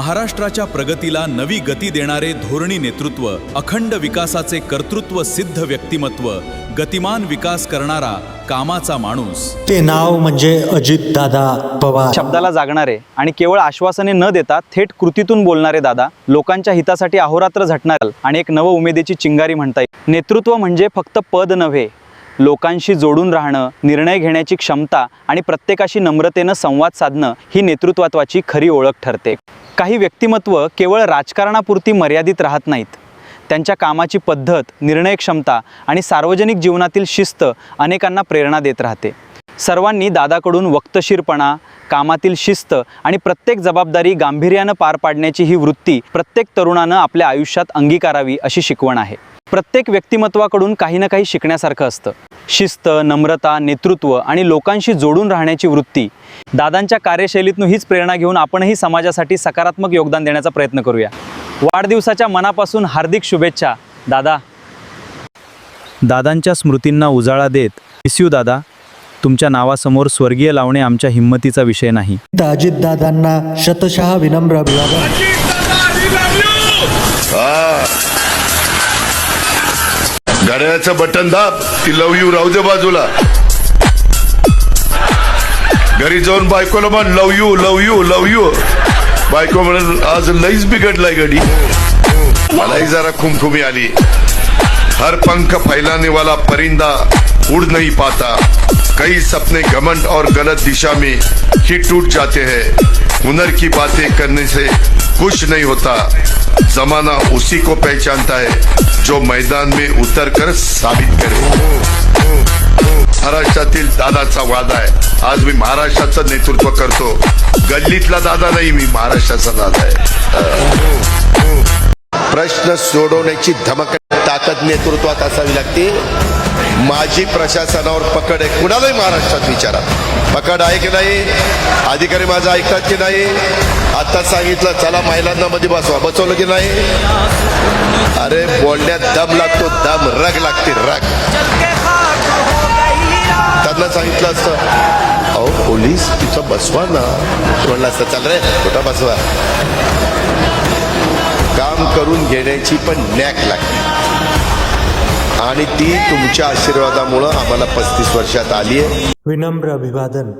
महाराष्ट्राच्या प्रगतीला नवी गती देणारे धोरणी नेतृत्व, अखंड विकासाचे कर्तृत्व सिद्ध व्यक्तिमत्व, गतिमान विकास करणारा कामाचा माणूस, ते नाव म्हणजे अजितदादा पवार. शब्दाला जागणारे आणि केवळ आश्वासने न देता थेट कृतीतून बोलणारे दादा, लोकांच्या हितासाठी अहोरात्र झटणारे आणि एक नव उमेदीची चिंगारी म्हणता येईल. नेतृत्व म्हणजे फक्त पद नव्हे, लोकांशी जोडून राहणं, निर्णय घेण्याची क्षमता आणि प्रत्येकाशी नम्रतेनं संवाद साधणं ही नेतृत्वाची खरी ओळख ठरते. काही व्यक्तिमत्व केवळ राजकारणापुरती मर्यादित राहत नाहीत. त्यांच्या कामाची पद्धत, निर्णय क्षमता आणि सार्वजनिक जीवनातील शिस्त अनेकांना प्रेरणा देत राहते. सर्वांनी दादाकडून वक्तशीरपणा, कामातील शिस्त आणि प्रत्येक जबाबदारी गांभीर्यानं पार पाडण्याची ही वृत्ती प्रत्येक तरुणानं आपल्या आयुष्यात अंगीकारावी अशी शिकवण आहे. प्रत्येक व्यक्तिमत्वाकडून काही ना काही शिकण्यासारखं असतं. शिस्त, नम्रता, नेतृत्व आणि लोकांशी जोडून राहण्याची वृत्ती. दादांच्या कार्यशैलीतून हीच प्रेरणा घेऊन आपणही समाजासाठी सकारात्मक योगदान देण्याचा प्रयत्न करूया. वाढदिवसाच्या मनापासून हार्दिक शुभेच्छा दादा. दादांच्या स्मृतींना उजाळा देत मिस यू दादा. तुमच्या नावासमोर स्वर्गीय लावणे आमच्या हिंमतीचा विषय नाही. अजितदादांना शतशः विनम्र अभिवादन. घड्याळाचं बटन दाब की लव यू राहू दे बाजूला. घरी जाऊन बायकोला म्हण love you love you love you. बायको म्हणून आज लईच बिघडलाय गडी. मलाही जरा खुमखुमी आली. हर पंख फैलाने वाला परिंदा उड़ नहीं पाता. कई सपने घमंड और गलत दिशा में ही टूट जाते हैं. हुनर की बातें करने से कुछ नहीं होता. जमाना उसी को पहचानता है जो मैदान में उतरकर साबित करे. महाराष्ट्रातील दादाचा वादा आहे. आज मी महाराष्ट्राचं नेतृत्व करतो. गल्लीतला दादा नाही, मी महाराष्ट्राचा दादा आहे. प्रश्न सोडवण्याची धमक, ताकद नेतृत्वात असावी लागते. माझी प्रशासनावर पकड आहे. कुणालाही महाराष्ट्रात विचारा, पकड आहे की नाही, अधिकारी माझं ऐकतात की नाही. आता सांगितलं चला महिलांना मध्ये बसवा, बसवलं की नाही. अरे बोलण्यात दम लागतो, दम, रग लागते, रग. त्यांना सांगितलं असतं अहो पोलीस तिचं बसवा ना, म्हणलं असतं चल रे कुठं बसवा. काम करून घेण्याची पण नॅक लागते आणि ती तुमच्या आशीर्वादामुळं आम्हाला 35 वर्षात आली आहे. विनम्र अभिवादन.